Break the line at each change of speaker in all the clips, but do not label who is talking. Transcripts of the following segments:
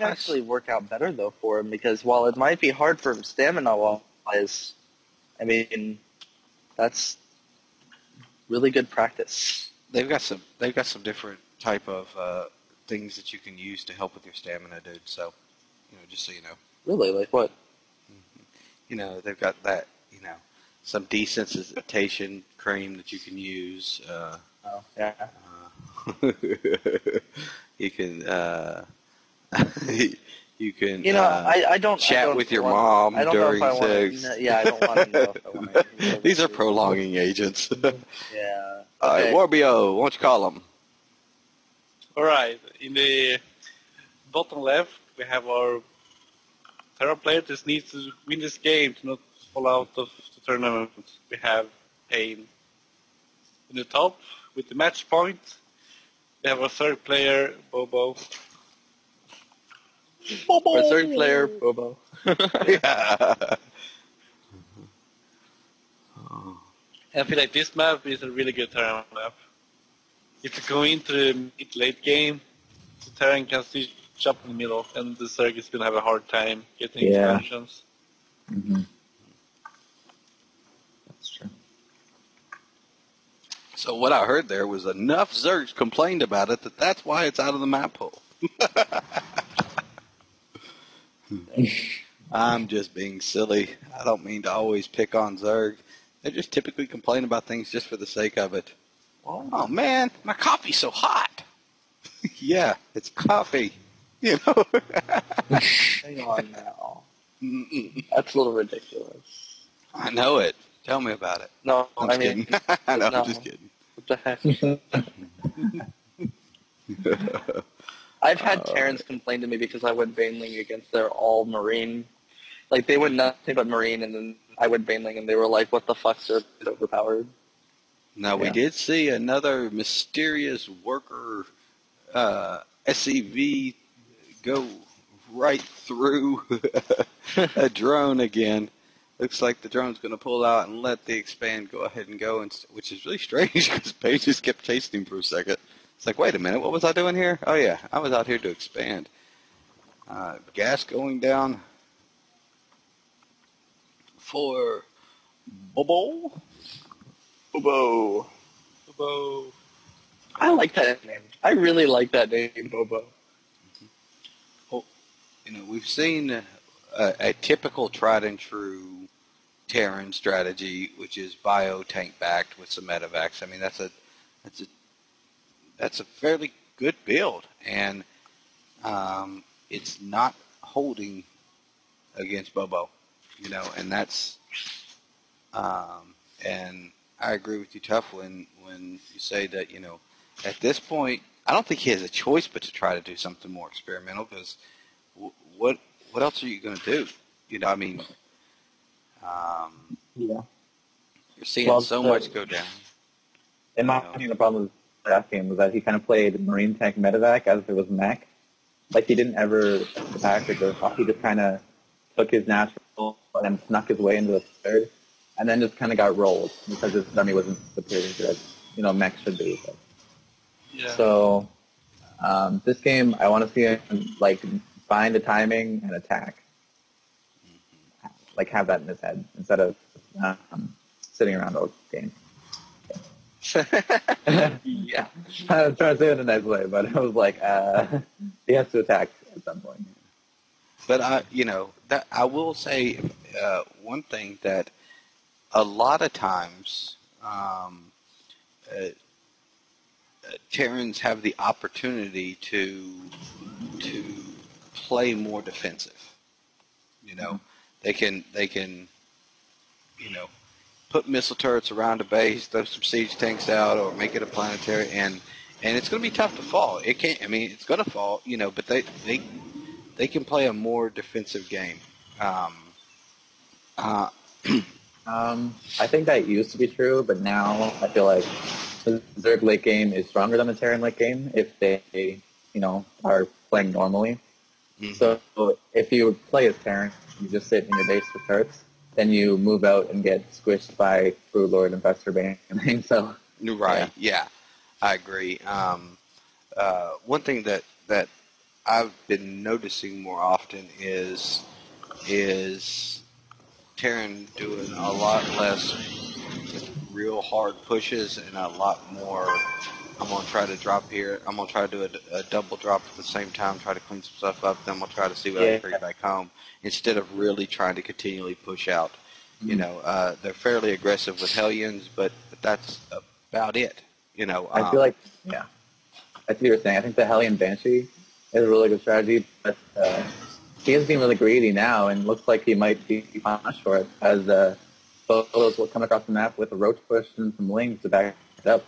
actually work out better though for him because while it might be hard for him stamina-wise, I mean that's really good practice.
They've got some different type of things that you can use to help with your stamina, dude. So, just so you know.
Really, like what?
They've got that. Some desensitization cream that you can use.
Oh yeah.
You can. You can.
I don't
chat with your mom during sex.
Yeah, I don't want to know if I want to.
These are prolonging agents.
Yeah.
All right, Warbio, why don't you call them?
All right. In the bottom left, we have our Terran player that needs to win this game to not fall out of the tournament. We have Pain. In the top, with the match point, we have our third player, Bobo.
Our third player, Bobo.
Yeah. I feel like this map is a really good Terran map. If you go into the mid-late game, the Terran can still jump in the middle, and the Zerg is going to have a hard time getting expansions.
Mm-hmm. That's true.
So what I heard there was enough Zergs complained about it that's why it's out of the map pool. I'm just being silly. I don't mean to always pick on Zerg. They just typically complain about things just for the sake of it. Oh man, my coffee's so hot. Yeah, it's coffee.
Hang on now. That's a little ridiculous.
I know it. Tell me about it.
No,
I'm kidding. I know, I'm just kidding.
What the heck? I've had Terrans complain to me because I went Baneling against their all Marine. Like, they went nothing but Marine, and then I went Baneling, and they were like, what the fuck, sir? It's overpowered.
Now, we did see another mysterious worker SCV go right through a drone again. Looks like the drone's going to pull out and let the expand go ahead and go, which is really strange because Paige just kept chasing him for a second. It's like, wait a minute, what was I doing here? Oh, yeah, I was out here to expand. Gas going down for Bobo.
Bobo.
Bobo.
I like that name. I really like that name, Bobo.
Well, we've seen a typical tried and true Terran strategy, which is bio tank backed with some medevacs. I mean, that's a fairly good build, and it's not holding against Bobo, and that's and I agree with you, Tough, when you say that, at this point, I don't think he has a choice but to try to do something more experimental, because what else are you going to do?
You're
seeing so much go down.
In my opinion, the problem with that game was that he kind of played Marine Tank Medevac as if it was mech. Like, he didn't ever attack or go off. He just kind of took his natural and then snuck his way into the third, and then just kind of got rolled because his army wasn't superior to that, mech should be. But.
Yeah.
So, this game, I want to see him, find the timing and attack. Have that in his head instead of sitting around all game.
Yeah.
I was trying to say it in a nice way, but I was like, he has to attack at some point.
But that I will say one thing, that a lot of times Terrans have the opportunity to play more defensive. They can put missile turrets around a base, throw some siege tanks out, or make it a planetary, and it's going to be tough to fall. It can't. I mean, it's going to fall, but they can play a more defensive game.
I think that used to be true, but now I feel like the Zerg late game is stronger than the Terran late game if they are playing normally. Mm-hmm. So if you play as Terran, you just sit in your base with turrets, then you move out and get squished by Brood Lord, Infestor, Bane. So
right, yeah, I agree. One thing that I've been noticing more often is Terran doing a lot less real hard pushes and a lot more. I'm gonna try to drop here. I'm gonna try to do a double drop at the same time, try to clean some stuff up. Then I'm gonna try to see what I can bring back home instead of really trying to continually push out. You know, they're fairly aggressive with Hellions, but that's about it. You know,
I feel like, yeah, I see what you're saying. I think the Hellion Banshee is a really good strategy, but he is being really greedy now, and looks like he might be punished for it, as Bobo's will come across the map with a roach push and some lings to back it up.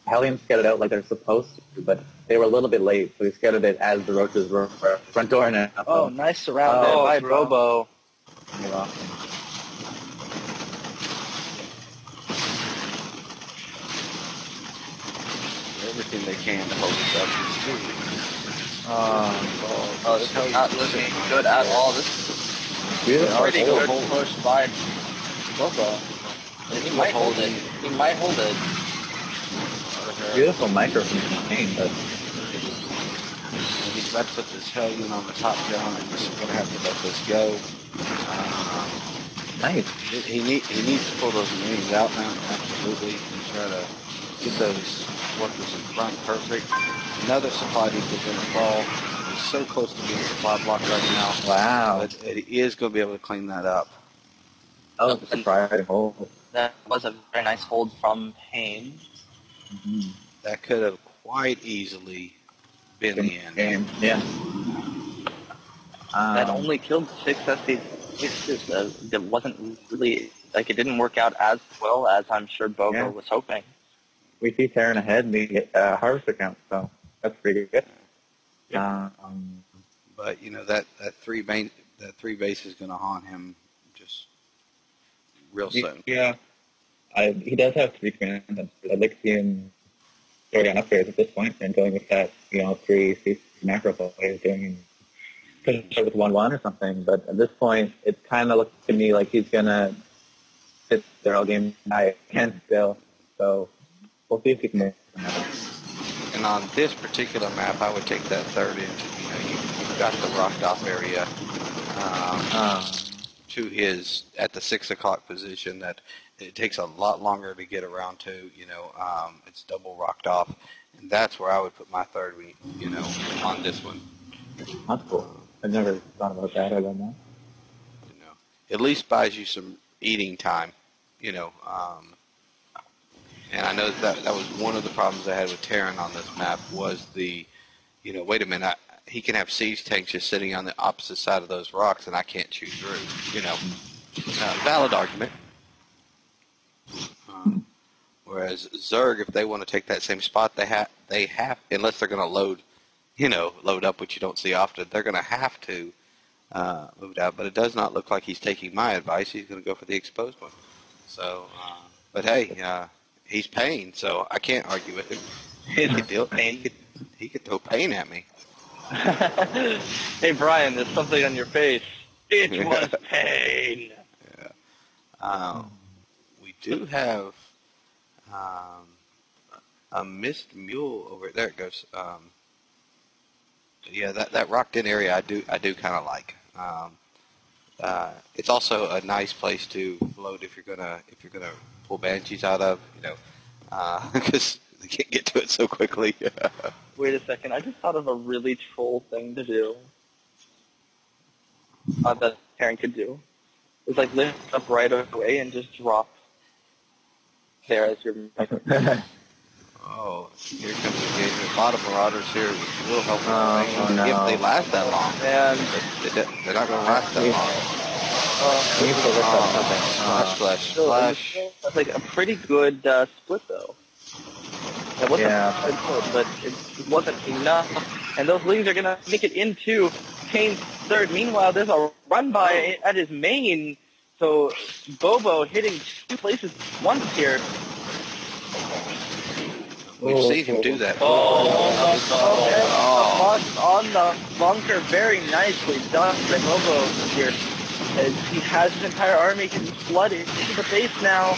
Hellions scattered out like they're supposed to, but they were a little bit late, so he scattered it as the roaches were front door now.
Oh, nice surround there by Bobo.
Everything they can to hold us up.
This is not looking good at all. This is pretty good push by Bobo. He might hold it. He might hold it.
Beautiful micro from Kane, but
he's about to put this Hellion on the top down, and just going to have to let this go.
nice.
He needs to pull those Marines out now, absolutely, and try to get those workers in front perfect. Another supply depot is going to fall. He's so close to being supply blocked right now.
Wow.
But he is going to be able to clean that up.
That was a surprising hold.
That was a very nice hold from Payne.
Mm-hmm.
That could have quite easily been the end.
Yeah.
That only killed 6 SCs. It wasn't really, like, it didn't work out as well as I'm sure Bobo was hoping.
We see Terran ahead in the harvester count, so that's pretty good.
Yeah. But you know that three base is going to haunt him just real soon.
Yeah. He does have 3 commanders. I'd like to see him go down upgrades at this point and going with that, 3 macro players doing pushing with 1-1 or something. But at this point, it kind of looks to me like he's going to sit there all game night and still. So we'll see if he can make it happen.
And on this particular map, I would take that third into, you've got the rocked off area to his, at the 6 o'clock position that it takes a lot longer to get around to, it's double rocked off. And that's where I would put my third, on this one.
That's cool. I've never thought about that. I don't know.
At least buys you some eating time, and I know that was one of the problems I had with Terran on this map was the, wait a minute, he can have siege tanks just sitting on the opposite side of those rocks and I can't shoot through, valid argument. Whereas Zerg, if they want to take that same spot, they have, unless they're going to load up, which you don't see often, they're going to have to move it out. But it does not look like he's taking my advice. He's going to go for the exposed one. So, but hey, he's Payne, so I can't argue with him. He could throw Payne at me.
Hey, Brian, there's something on your face. It was Payne.
Yeah. We do have a missed mule over there. It goes. Yeah, that rocked in area I do kind of like. It's also a nice place to load if you're gonna pull banshees out of, because they can't get to it so quickly.
Wait a second, I just thought of a really troll thing to do. That Terran could do. It's like lift up right away and just drop there as your.
Oh, here comes the engagement. A lot of Marauders here will help
no.
if they last that long.
And
they're not going to last that long. Splash.
That's like a pretty good split, though. It wasn't good, but it wasn't enough. And those leagues are going to make it into Kane's third. Meanwhile, there's a run by at his main. So Bobo hitting 2 places once here.
We've seen him do that.
On the bunker, very nicely done by Bobo here. As he has his entire army getting flooded into the base now.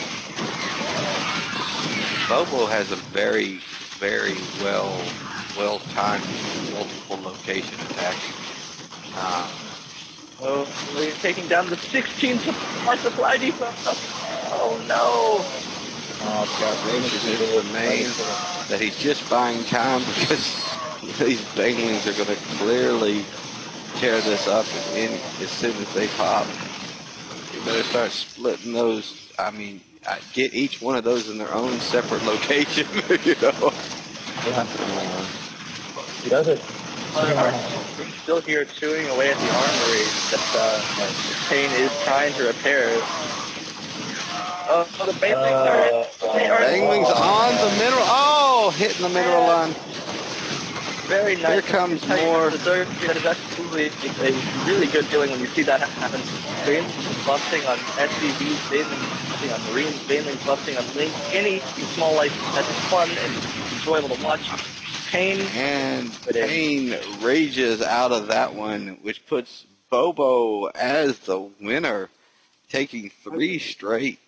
Bobo has a very, very well-timed multiple location attacking.
Oh, we're taking down the 16th our supply depot. Oh no!
Oh, God,
Rangers into the main. That he's just buying time because these banglings are going to clearly tear this up as soon as they pop. You better start splitting those. I mean, get each one of those in their own separate location, you know.
He does it.
We're still here chewing away at the armory that Kane is trying to repair. Oh, the
Bangling's on the mineral. Oh, hitting the mineral line.
Very nice.
Here comes more.
The Zerg, that is absolutely a really good feeling when you see that happen. Bane's busting on SCVs, Bane's busting on Marines, Bane's busting on Link. Any small life that's fun and enjoyable to watch.
And Payne rages out of that one, which puts Bobo as the winner, taking 3 straight.